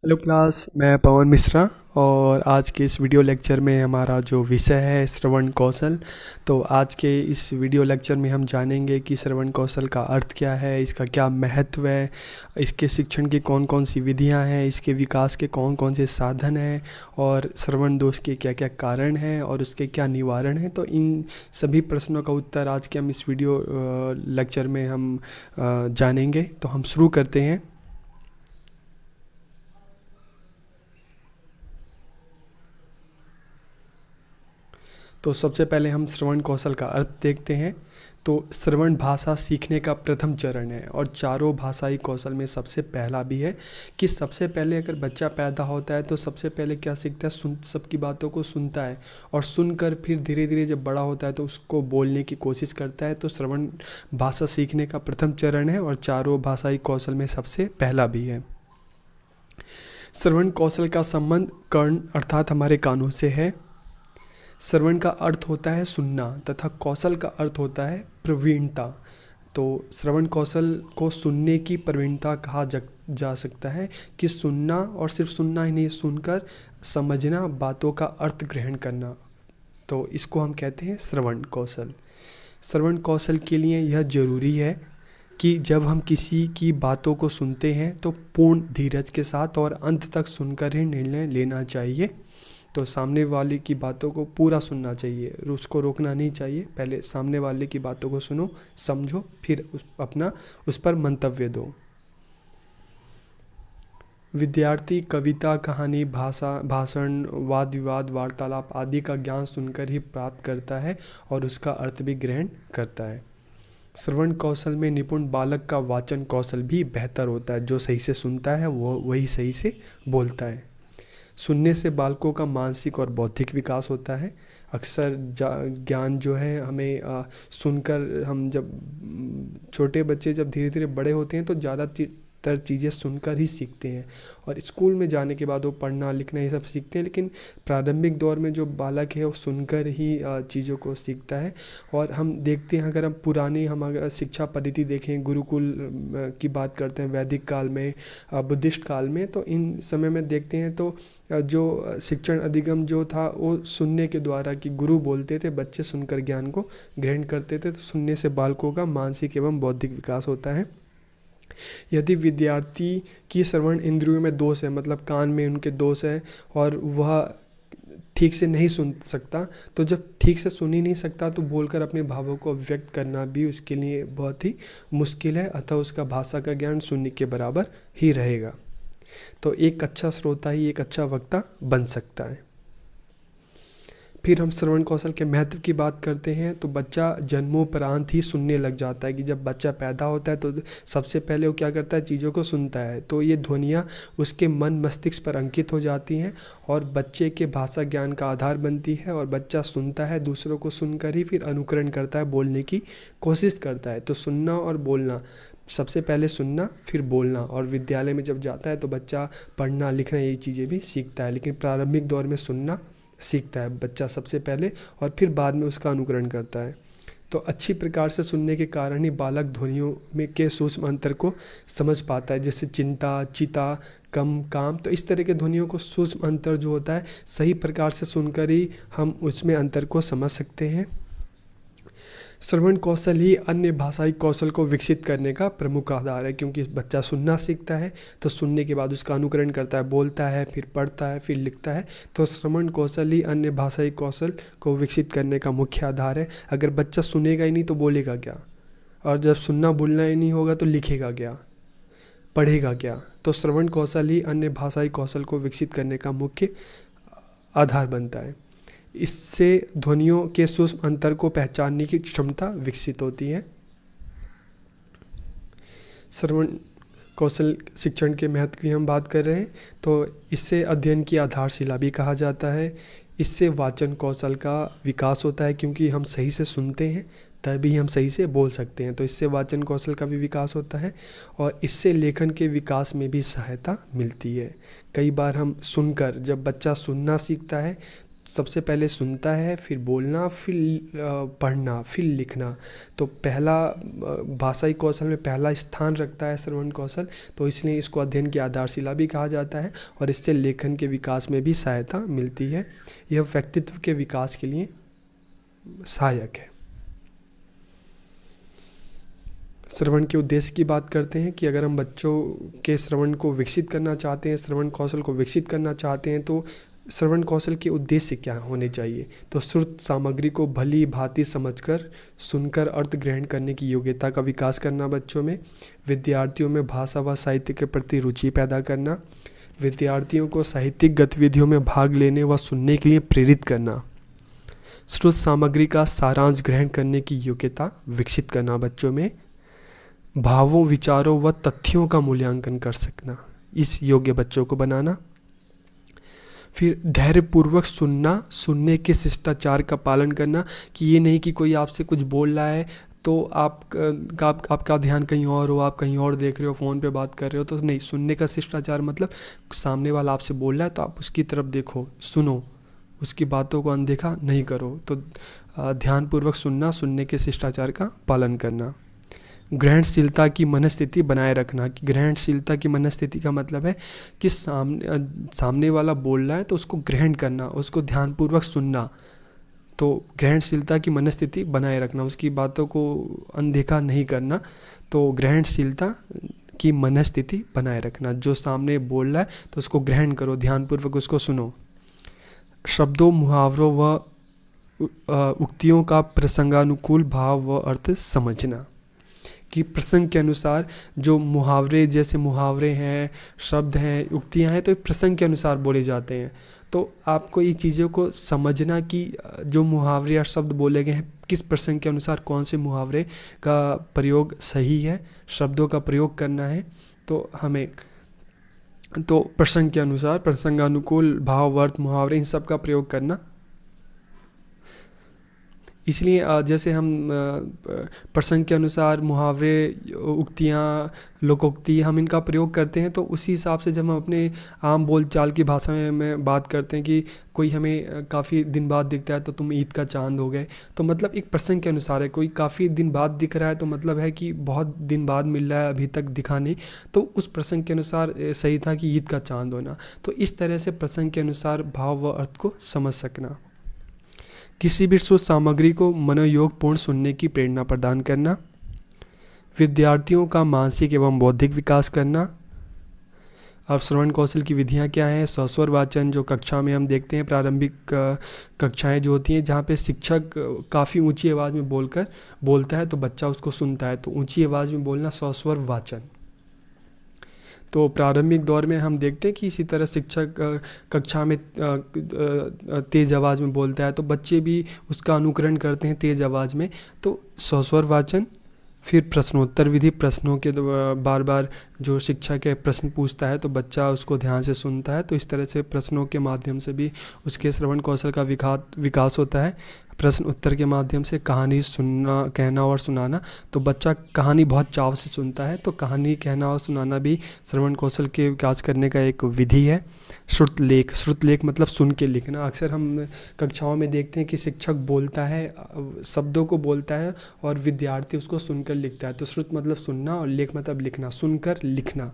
Hello class, मैं पवन मिश्रा। और आज के इस वीडियो लेक्चर में हमारा जो विषय है श्रवण कौशल। तो आज के इस वीडियो लेक्चर में हम जानेंगे कि श्रवण कौशल का अर्थ क्या है, इसका क्या महत्व है, इसके शिक्षण की कौन कौन सी विधियां हैं, इसके विकास के कौन कौन से साधन हैं और श्रवण दोष के क्या क्या कारण हैं और उसके क्या निवारण हैं। तो इन सभी प्रश्नों का उत्तर आज के हम इस वीडियो लेक्चर में हम जानेंगे। तो हम शुरू करते हैं। तो सबसे पहले हम श्रवण कौशल का अर्थ देखते हैं। तो श्रवण भाषा सीखने का प्रथम चरण है और चारों भाषाई कौशल में सबसे पहला भी है। कि सबसे पहले अगर बच्चा पैदा होता है तो सबसे पहले क्या सीखता है, सबकी बातों को सुनता है और सुनकर फिर धीरे धीरे जब बड़ा होता है तो उसको बोलने की कोशिश करता है। तो श्रवण भाषा सीखने का प्रथम चरण है और चारों भाषाई कौशल में सबसे पहला भी है। श्रवण कौशल का संबंध कर्ण अर्थात हमारे कानों से है। श्रवण का अर्थ होता है सुनना तथा कौशल का अर्थ होता है प्रवीणता। तो श्रवण कौशल को सुनने की प्रवीणता कहा जा सकता है कि सुनना और सिर्फ सुनना ही नहीं, सुनकर समझना, बातों का अर्थ ग्रहण करना। तो इसको हम कहते हैं श्रवण कौशल। श्रवण कौशल के लिए यह जरूरी है कि जब हम किसी की बातों को सुनते हैं तो पूर्ण धीरज के साथ और अंत तक सुनकर ही निर्णय लेना चाहिए। तो सामने वाले की बातों को पूरा सुनना चाहिए, उसको रोकना नहीं चाहिए। पहले सामने वाले की बातों को सुनो, समझो, फिर उस पर मंतव्य दो। विद्यार्थी कविता, कहानी, भाषण, वाद विवाद, वार्तालाप आदि का ज्ञान सुनकर ही प्राप्त करता है और उसका अर्थ भी ग्रहण करता है। श्रवण कौशल में निपुण बालक का वाचन कौशल भी बेहतर होता है। जो सही से सुनता है वो वही सही से बोलता है। सुनने से बालकों का मानसिक और बौद्धिक विकास होता है। अक्सर ज्ञान जो है हमें सुनकर, हम जब छोटे बच्चे जब धीरे धीरे बड़े होते हैं तो ज़्यादातर चीज़ें सुनकर ही सीखते हैं और स्कूल में जाने के बाद वो पढ़ना लिखना ये सब सीखते हैं। लेकिन प्रारंभिक दौर में जो बालक है वो सुनकर ही चीज़ों को सीखता है। और हम देखते हैं, अगर हम अगर शिक्षा पद्धति देखें, गुरुकुल की बात करते हैं, वैदिक काल में, बुद्धिस्ट काल में, तो इन समय में देखते हैं तो जो शिक्षण अधिगम जो था वो सुनने के द्वारा, कि गुरु बोलते थे, बच्चे सुनकर ज्ञान को ग्रहण करते थे। तो सुनने से बालकों का मानसिक एवं बौद्धिक विकास होता है। यदि विद्यार्थी की श्रवण इंद्रियों में दोष है, मतलब कान में उनके दोष है और वह ठीक से नहीं सुन सकता, तो जब ठीक से सुन ही नहीं सकता तो बोलकर अपने भावों को अभिव्यक्त करना भी उसके लिए बहुत ही मुश्किल है। अतः उसका भाषा का ज्ञान शून्य के बराबर ही रहेगा। तो एक अच्छा श्रोता ही एक अच्छा वक्ता बन सकता है। फिर हम श्रवण कौशल के महत्व की बात करते हैं। तो बच्चा जन्मोपरांत ही सुनने लग जाता है। कि जब बच्चा पैदा होता है तो सबसे पहले वो क्या करता है, चीज़ों को सुनता है। तो ये ध्वनियाँ उसके मन मस्तिष्क पर अंकित हो जाती हैं और बच्चे के भाषा ज्ञान का आधार बनती है। और बच्चा सुनता है, दूसरों को सुनकर ही फिर अनुकरण करता है, बोलने की कोशिश करता है। तो सुनना और बोलना, सबसे पहले सुनना फिर बोलना। और विद्यालय में जब जाता है तो बच्चा पढ़ना लिखना ये चीज़ें भी सीखता है। लेकिन प्रारंभिक दौर में सुनना सीखता है बच्चा सबसे पहले और फिर बाद में उसका अनुकरण करता है। तो अच्छी प्रकार से सुनने के कारण ही बालक ध्वनियों में के सूक्ष्म अंतर को समझ पाता है, जैसे चिंता, चिता, कम, काम। तो इस तरह के ध्वनियों को सूक्ष्म अंतर जो होता है सही प्रकार से सुनकर ही हम उसमें अंतर को समझ सकते हैं। श्रवण कौशल ही अन्य भाषाई कौशल को विकसित करने का प्रमुख आधार है। क्योंकि बच्चा सुनना सीखता है तो सुनने के बाद उसका अनुकरण करता है, बोलता है, फिर पढ़ता है, फिर लिखता है। तो श्रवण कौशल ही अन्य भाषाई कौशल को विकसित करने का मुख्य आधार है। अगर बच्चा सुनेगा ही नहीं तो बोलेगा क्या, और जब सुनना बोलना ही नहीं होगा तो लिखेगा क्या, पढ़ेगा क्या। तो श्रवण कौशल ही अन्य भाषाई कौशल को विकसित करने का मुख्य आधार बनता है। इससे ध्वनियों के सूक्ष्म अंतर को पहचानने की क्षमता विकसित होती है। श्रवण कौशल शिक्षण के महत्व की हम बात कर रहे हैं। तो इससे अध्ययन की आधारशिला भी कहा जाता है। इससे वाचन कौशल का विकास होता है, क्योंकि हम सही से सुनते हैं तभी हम सही से बोल सकते हैं। तो इससे वाचन कौशल का भी विकास होता है और इससे लेखन के विकास में भी सहायता मिलती है। कई बार हम सुनकर, जब बच्चा सुनना सीखता है, सबसे पहले सुनता है, फिर बोलना, फिर पढ़ना, फिर लिखना। तो पहला भाषाई कौशल में पहला स्थान रखता है श्रवण कौशल, तो इसलिए इसको अध्ययन की आधारशिला भी कहा जाता है और इससे लेखन के विकास में भी सहायता मिलती है। यह व्यक्तित्व के विकास के लिए सहायक है। श्रवण के उद्देश्य की बात करते हैं कि अगर हम बच्चों के श्रवण को विकसित करना चाहते हैं, श्रवण कौशल को विकसित करना चाहते हैं, तो श्रवण कौशल के उद्देश्य क्या होने चाहिए। तो श्रुत सामग्री को भली भांति समझकर सुनकर अर्थ ग्रहण करने की योग्यता का विकास करना बच्चों में, विद्यार्थियों में भाषा व साहित्य के प्रति रुचि पैदा करना, विद्यार्थियों को साहित्यिक गतिविधियों में भाग लेने व सुनने के लिए प्रेरित करना, श्रुत सामग्री का सारांश ग्रहण करने की योग्यता विकसित करना बच्चों में, भावों, विचारों व तथ्यों का मूल्यांकन कर सकना, इस योग्य बच्चों को बनाना। फिर धैर्यपूर्वक सुनना, सुनने के शिष्टाचार का पालन करना, कि ये नहीं कि कोई आपसे कुछ बोल रहा है तो आपका ध्यान कहीं और हो, आप कहीं और देख रहे हो, फ़ोन पे बात कर रहे हो, तो नहीं। सुनने का शिष्टाचार मतलब सामने वाला आपसे बोल रहा है तो आप उसकी तरफ देखो, सुनो, उसकी बातों को अनदेखा नहीं करो। तो ध्यानपूर्वक सुनना, सुनने के शिष्टाचार का पालन करना। ग्रहणशीलता की मनस्थिति बनाए रखना, कि ग्रहणशीलता की मनस्थिति का मतलब है कि सामने वाला बोल रहा है तो उसको ग्रहण करना, उसको ध्यानपूर्वक सुनना। तो ग्रहणशीलता की मनस्थिति बनाए रखना, उसकी बातों को अनदेखा नहीं करना। तो ग्रहणशीलता की मनस्थिति बनाए रखना, जो सामने बोल रहा है तो उसको ग्रहण करो, ध्यानपूर्वक उसको सुनो। शब्दों, मुहावरों व उक्तियों का प्रसंगानुकूल भाव व अर्थ समझना, कि प्रसंग के अनुसार जो मुहावरे, जैसे मुहावरे हैं, शब्द हैं, उक्तियां हैं, तो प्रसंग के अनुसार बोले जाते हैं। तो आपको ये चीज़ों को समझना कि जो मुहावरे या शब्द बोले गए हैं किस प्रसंग के अनुसार कौन से मुहावरे का प्रयोग सही है, शब्दों का प्रयोग करना है। तो हमें तो प्रसंग के अनुसार, प्रसंगानुकूल भाव, अर्थ, मुहावरे, इन सब का प्रयोग करना। इसलिए जैसे हम प्रसंग के अनुसार मुहावरे, उक्तियाँ, लोकोक्ति, हम इनका प्रयोग करते हैं, तो उसी हिसाब से जब हम अपने आम बोलचाल की भाषा में बात करते हैं कि कोई हमें काफ़ी दिन बाद दिखता है तो तुम ईद का चांद हो गए, तो मतलब एक प्रसंग के अनुसार है। कोई काफ़ी दिन बाद दिख रहा है तो मतलब है कि बहुत दिन बाद मिल रहा है, अभी तक दिखा नहीं, तो उस प्रसंग के अनुसार सही था कि ईद का चांद होना। तो इस तरह से प्रसंग के अनुसार भाव व अर्थ को समझ सकना। किसी भी श्रुत सामग्री को मनोयोगपूर्ण सुनने की प्रेरणा प्रदान करना, विद्यार्थियों का मानसिक एवं बौद्धिक विकास करना। अब श्रवण कौशल की विधियां क्या हैं। सस्वर वाचन, जो कक्षा में हम देखते हैं, प्रारंभिक कक्षाएं जो होती हैं जहाँ पे शिक्षक काफ़ी ऊंची आवाज़ में बोलता है तो बच्चा उसको सुनता है, तो ऊंची आवाज़ में बोलना सस्वर वाचन। तो प्रारंभिक दौर में हम देखते हैं कि इसी तरह शिक्षक कक्षा में तेज़ आवाज़ में बोलता है तो बच्चे भी उसका अनुकरण करते हैं तेज़ आवाज़ में। तो सस्वर वाचन। फिर प्रश्नोत्तर विधि, प्रश्नों के बार बार जो शिक्षक है प्रश्न पूछता है तो बच्चा उसको ध्यान से सुनता है, तो इस तरह से प्रश्नों के माध्यम से भी उसके श्रवण कौशल का विकास होता है। प्रश्न उत्तर के माध्यम से कहानी सुनना, कहना और सुनाना, तो बच्चा कहानी बहुत चाव से सुनता है, तो कहानी कहना और सुनाना भी श्रवण कौशल के विकास करने का एक विधि है। श्रुतलेख, श्रुतलेख मतलब सुन के लिखना। अक्सर हम कक्षाओं में देखते हैं कि शिक्षक बोलता है, शब्दों को बोलता है और विद्यार्थी उसको सुनकर लिखता है। तो श्रुत मतलब सुनना और लेख मतलब लिखना, सुनकर लिखना।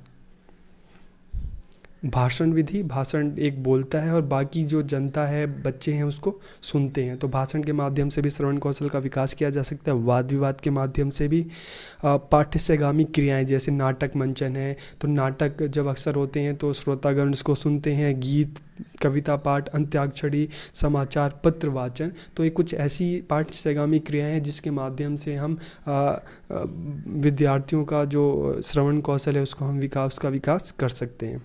भाषण विधि, भाषण एक बोलता है और बाकी जो जनता है, बच्चे हैं, उसको सुनते हैं। तो भाषण के माध्यम से भी श्रवण कौशल का विकास किया जा सकता है। वाद विवाद के माध्यम से भी। पाठ्यसेगामी क्रियाएं, जैसे नाटक मंचन है, तो नाटक जब अक्सर होते हैं तो श्रोतागण उसको सुनते हैं। गीत, कविता पाठ, अंत्याक्षरी, समाचार पत्र वाचन, तो ये कुछ ऐसी पाठ्यसेगामी क्रियाएं हैं जिसके माध्यम से हम विद्यार्थियों का जो श्रवण कौशल है उसको हम विकास कर सकते हैं।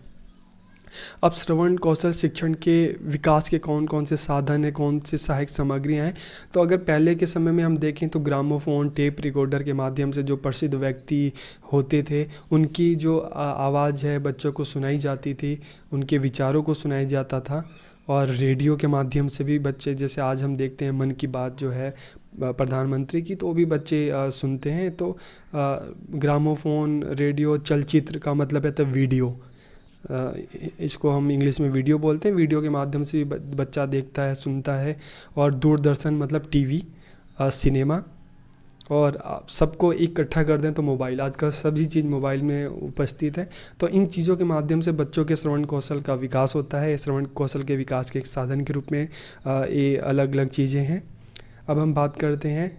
अब श्रवण कौशल शिक्षण के विकास के कौन कौन से साधन हैं, कौन से सहायक सामग्रियाँ हैं। तो अगर पहले के समय में हम देखें तो ग्रामोफोन, टेप रिकॉर्डर के माध्यम से जो प्रसिद्ध व्यक्ति होते थे उनकी जो आवाज़ है बच्चों को सुनाई जाती थी, उनके विचारों को सुनाया जाता था। और रेडियो के माध्यम से भी बच्चे, जैसे आज हम देखते हैं मन की बात जो है प्रधानमंत्री की, तो वो भी बच्चे सुनते हैं। तो ग्रामोफोन, रेडियो, चलचित्र का मतलब है तो वीडियो, इसको हम इंग्लिश में वीडियो बोलते हैं। वीडियो के माध्यम से भी बच्चा देखता है, सुनता है। और दूरदर्शन मतलब टीवी, सिनेमा, और आप सबको इकट्ठा कर दें तो मोबाइल। आजकल सभी चीज़ मोबाइल में उपस्थित है। तो इन चीज़ों के माध्यम से बच्चों के श्रवण कौशल का विकास होता है। श्रवण कौशल के विकास के एक साधन के रूप में ये अलग अलग चीज़ें हैं। अब हम बात करते हैं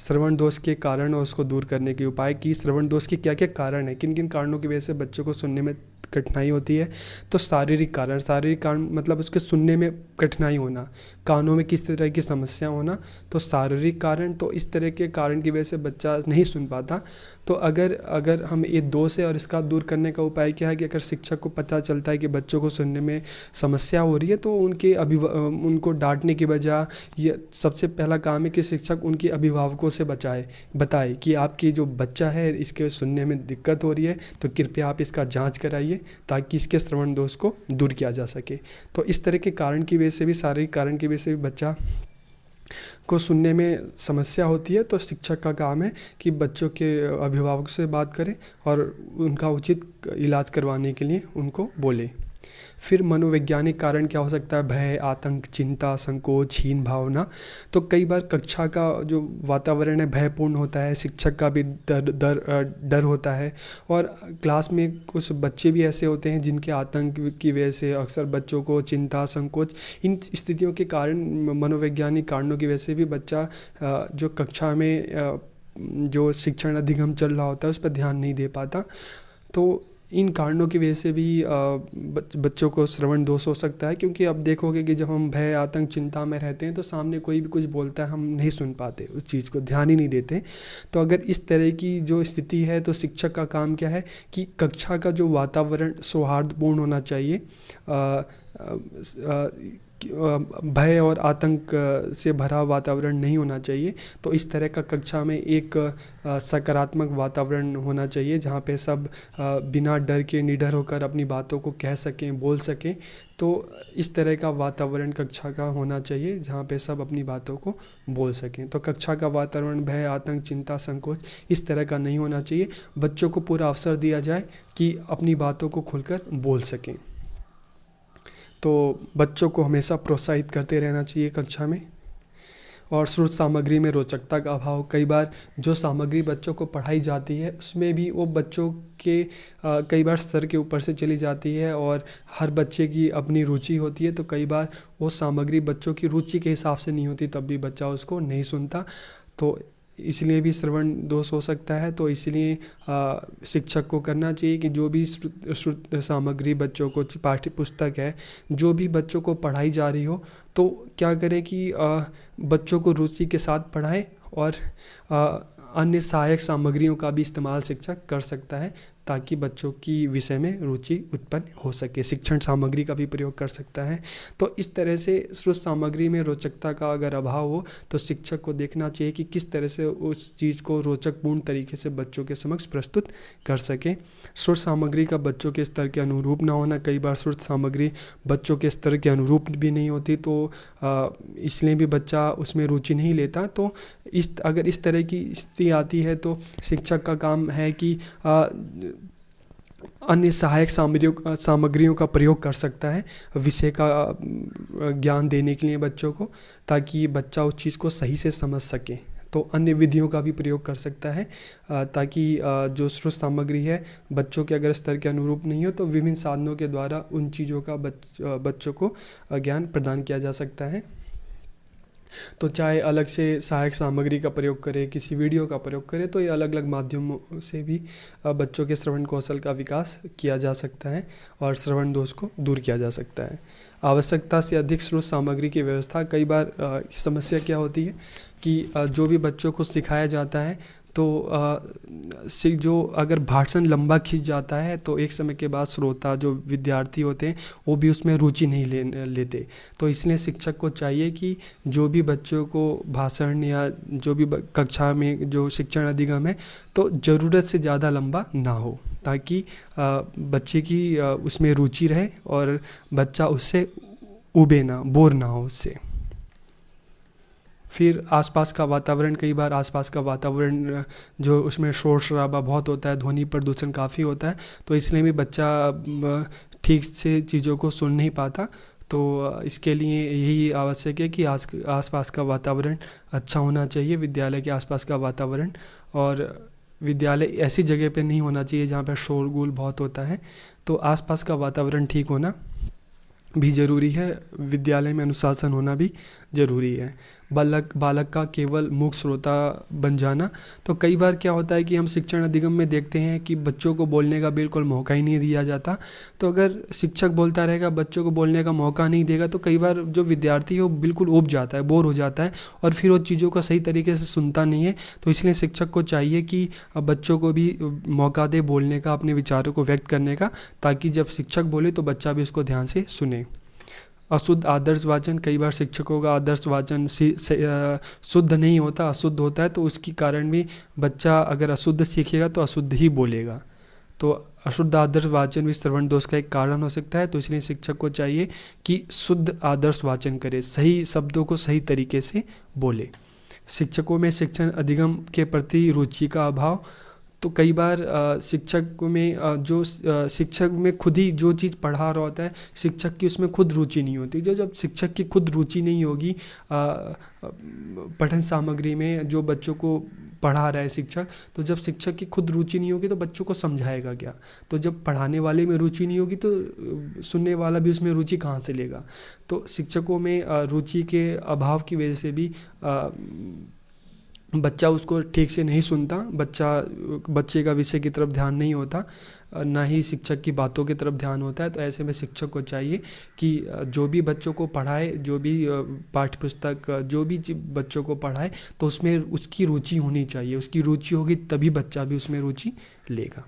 श्रवण दोष के कारण और उसको दूर करने के उपाय कि श्रवण दोष के क्या क्या कारण है, किन किन कारणों की वजह से बच्चों को सुनने में कठिनाई होती है। तो शारीरिक कारण मतलब उसके सुनने में कठिनाई होना, कानों में किस तरह की समस्या होना, तो शारीरिक कारण। तो इस तरह के कारण की वजह से बच्चा नहीं सुन पाता। तो अगर हम ये दोष है और इसका दूर करने का उपाय क्या है कि अगर शिक्षक को पता चलता है कि बच्चों को सुनने में समस्या हो रही है तो उनको डांटने की बजाय ये सबसे पहला काम है कि शिक्षक उनके अभिभावकों से बताए कि आपकी जो बच्चा है इसके सुनने में दिक्कत हो रही है, तो कृपया आप इसका जांच कराइए ताकि इसके श्रवण दोष को दूर किया जा सके। तो इस तरह के कारण की वजह से भी, शारीरिक कारण की वजह से भी बच्चा को सुनने में समस्या होती है। तो शिक्षक का काम है कि बच्चों के अभिभावक से बात करें और उनका उचित इलाज करवाने के लिए उनको बोले। फिर मनोवैज्ञानिक कारण क्या हो सकता है? भय, आतंक, चिंता, संकोच, हीन भावना। तो कई बार कक्षा का जो वातावरण है भयपूर्ण होता है, शिक्षक का भी डर होता है। और क्लास में कुछ बच्चे भी ऐसे होते हैं जिनके आतंक की वजह से अक्सर बच्चों को चिंता, संकोच, इन स्थितियों के कारण, मनोवैज्ञानिक कारणों की वजह से भी बच्चा जो कक्षा में जो शिक्षण अधिगम चल रहा होता है उस पर ध्यान नहीं दे पाता। तो इन कारणों की वजह से भी बच्चों को श्रवण दोष हो सकता है। क्योंकि अब देखोगे कि जब हम भय, आतंक, चिंता में रहते हैं तो सामने कोई भी कुछ बोलता है हम नहीं सुन पाते, उस चीज़ को ध्यान ही नहीं देते। तो अगर इस तरह की जो स्थिति है तो शिक्षक का काम क्या है कि कक्षा का जो वातावरण सौहार्दपूर्ण होना चाहिए, भय और आतंक से भरा वातावरण नहीं होना चाहिए। तो इस तरह का कक्षा में एक सकारात्मक वातावरण होना चाहिए जहाँ पे सब बिना डर के निडर होकर अपनी बातों को कह सकें, बोल सकें। तो इस तरह का वातावरण कक्षा का होना चाहिए जहाँ पे सब अपनी बातों को बोल सकें। तो कक्षा का वातावरण भय, आतंक, चिंता, संकोच इस तरह का नहीं होना चाहिए। बच्चों को पूरा अवसर दिया जाए कि अपनी बातों को खुलकर बोल सकें। तो बच्चों को हमेशा प्रोत्साहित करते रहना चाहिए कक्षा में। और स्रोत सामग्री में रोचकता का अभाव, कई बार जो सामग्री बच्चों को पढ़ाई जाती है उसमें भी वो बच्चों के कई बार स्तर के ऊपर से चली जाती है और हर बच्चे की अपनी रुचि होती है। तो कई बार वो सामग्री बच्चों की रुचि के हिसाब से नहीं होती, तब भी बच्चा उसको नहीं सुनता। तो इसलिए भी श्रवण दोष हो सकता है। तो इसलिए शिक्षक को करना चाहिए कि जो भी श्रुत सामग्री बच्चों को, पाठ्य पुस्तक है जो भी बच्चों को पढ़ाई जा रही हो, तो क्या करें कि बच्चों को रुचि के साथ पढ़ाए और अन्य सहायक सामग्रियों का भी इस्तेमाल शिक्षक कर सकता है ताकि बच्चों की विषय में रुचि उत्पन्न हो सके। शिक्षण सामग्री का भी प्रयोग कर सकता है। तो इस तरह से स्रोत सामग्री में रोचकता का अगर अभाव हो तो शिक्षक को देखना चाहिए कि किस तरह से उस चीज़ को रोचकपूर्ण तरीके से बच्चों के समक्ष प्रस्तुत कर सकें। स्रोत सामग्री का बच्चों के स्तर के अनुरूप ना होना, कई बार स्रोत सामग्री बच्चों के स्तर के अनुरूप भी नहीं होती, तो इसलिए भी बच्चा उसमें रुचि नहीं लेता। तो अगर इस तरह की स्थिति आती है तो शिक्षक का काम है कि अन्य सहायक सामग्रियों का प्रयोग कर सकता है विषय का ज्ञान देने के लिए बच्चों को, ताकि बच्चा उस चीज़ को सही से समझ सके। तो अन्य विधियों का भी प्रयोग कर सकता है ताकि जो स्रोत सामग्री है बच्चों के अगर स्तर के अनुरूप नहीं हो तो विभिन्न साधनों के द्वारा उन चीज़ों का बच्चों को ज्ञान प्रदान किया जा सकता है। तो चाहे अलग से सहायक सामग्री का प्रयोग करें, किसी वीडियो का प्रयोग करें, तो ये अलग अलग माध्यमों से भी बच्चों के श्रवण कौशल का विकास किया जा सकता है और श्रवण दोष को दूर किया जा सकता है। आवश्यकता से अधिक स्रोत सामग्री की व्यवस्था, कई बार समस्या क्या होती है कि जो भी बच्चों को सिखाया जाता है तो जो अगर भाषण लंबा खींच जाता है तो एक समय के बाद श्रोता जो विद्यार्थी होते हैं वो भी उसमें रुचि नहीं लेते। तो इसलिए शिक्षक को चाहिए कि जो भी बच्चों को भाषण या जो भी कक्षा में जो शिक्षण अधिगम है तो ज़रूरत से ज़्यादा लंबा ना हो, ताकि बच्चे की उसमें रुचि रहे और बच्चा उससे उबे ना, बोर ना हो उससे। फिर आसपास का वातावरण, कई बार आसपास का वातावरण जो उसमें शोर शराबा बहुत होता है, ध्वनि प्रदूषण काफ़ी होता है, तो इसलिए भी बच्चा ठीक से चीज़ों को सुन नहीं पाता। तो इसके लिए यही आवश्यक है कि आसपास का वातावरण अच्छा होना चाहिए, विद्यालय के आसपास का वातावरण। और विद्यालय ऐसी जगह पे नहीं होना चाहिए जहाँ पे शोरगुल बहुत होता है, तो आसपास का वातावरण ठीक होना भी ज़रूरी है। विद्यालय में अनुशासन होना भी ज़रूरी है। बालक का केवल मूक श्रोता बन जाना, तो कई बार क्या होता है कि हम शिक्षण अधिगम में देखते हैं कि बच्चों को बोलने का बिल्कुल मौका ही नहीं दिया जाता। तो अगर शिक्षक बोलता रहेगा, बच्चों को बोलने का मौका नहीं देगा, तो कई बार जो विद्यार्थी है वो बिल्कुल ऊब जाता है, बोर हो जाता है, और फिर वो चीज़ों को सही तरीके से सुनता नहीं है। तो इसलिए शिक्षक को चाहिए कि बच्चों को भी मौका दे बोलने का, अपने विचारों को व्यक्त करने का, ताकि जब शिक्षक बोले तो बच्चा भी उसको ध्यान से सुने। अशुद्ध आदर्श वाचन, कई बार शिक्षकों का आदर्श वाचन शुद्ध नहीं होता, अशुद्ध होता है, तो उसके कारण भी बच्चा अगर अशुद्ध सीखेगा तो अशुद्ध ही बोलेगा। तो अशुद्ध आदर्श वाचन भी श्रवण दोष का एक कारण हो सकता है। तो इसलिए शिक्षक को चाहिए कि शुद्ध आदर्श वाचन करे, सही शब्दों को सही तरीके से बोले। शिक्षकों में शिक्षण अधिगम के प्रति रुचि का अभाव, तो कई बार शिक्षक में शिक्षक में खुद ही जो चीज़ पढ़ा रहा होता है, शिक्षक की उसमें खुद रुचि नहीं होती। जब शिक्षक की खुद रुचि नहीं होगी पठन सामग्री में, जो बच्चों को पढ़ा रहा है शिक्षक, तो जब शिक्षक की खुद रुचि नहीं होगी तो बच्चों को समझाएगा क्या? तो जब पढ़ाने वाले में रुचि नहीं होगी तो सुनने वाला भी उसमें रुचि कहाँ से लेगा? तो शिक्षकों में रुचि के अभाव की वजह से भी बच्चा उसको ठीक से नहीं सुनता, बच्चे का विषय की तरफ ध्यान नहीं होता, ना ही शिक्षक की बातों की तरफ ध्यान होता है। तो ऐसे में शिक्षक को चाहिए कि जो भी बच्चों को पढ़ाए, जो भी पाठ्य पुस्तक जो भी बच्चों को पढ़ाए, तो उसमें उसकी रुचि होनी चाहिए। उसकी रुचि होगी तभी बच्चा भी उसमें रुचि लेगा।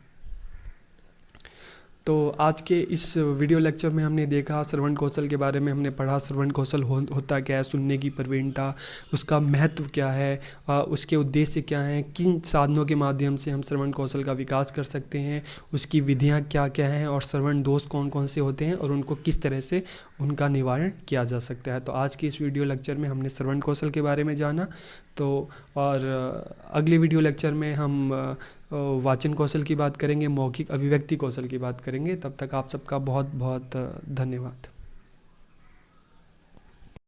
तो आज के इस वीडियो लेक्चर में हमने देखा श्रवण कौशल के बारे में, हमने पढ़ा श्रवण कौशल होता क्या है, सुनने की प्रवीणता, उसका महत्व क्या है, उसके उद्देश्य क्या हैं, किन साधनों के माध्यम से हम श्रवण कौशल का विकास कर सकते हैं, उसकी विधियां क्या क्या हैं, और श्रवण दोष कौन कौन से होते हैं और उनको किस तरह से उनका निवारण किया जा सकता है। तो आज की इस वीडियो लेक्चर में हमने श्रवण कौशल के बारे में जाना। तो और अगले वीडियो लेक्चर में हम वाचन कौशल की बात करेंगे, मौखिक अभिव्यक्ति कौशल की बात करेंगे। तब तक आप सबका बहुत बहुत धन्यवाद।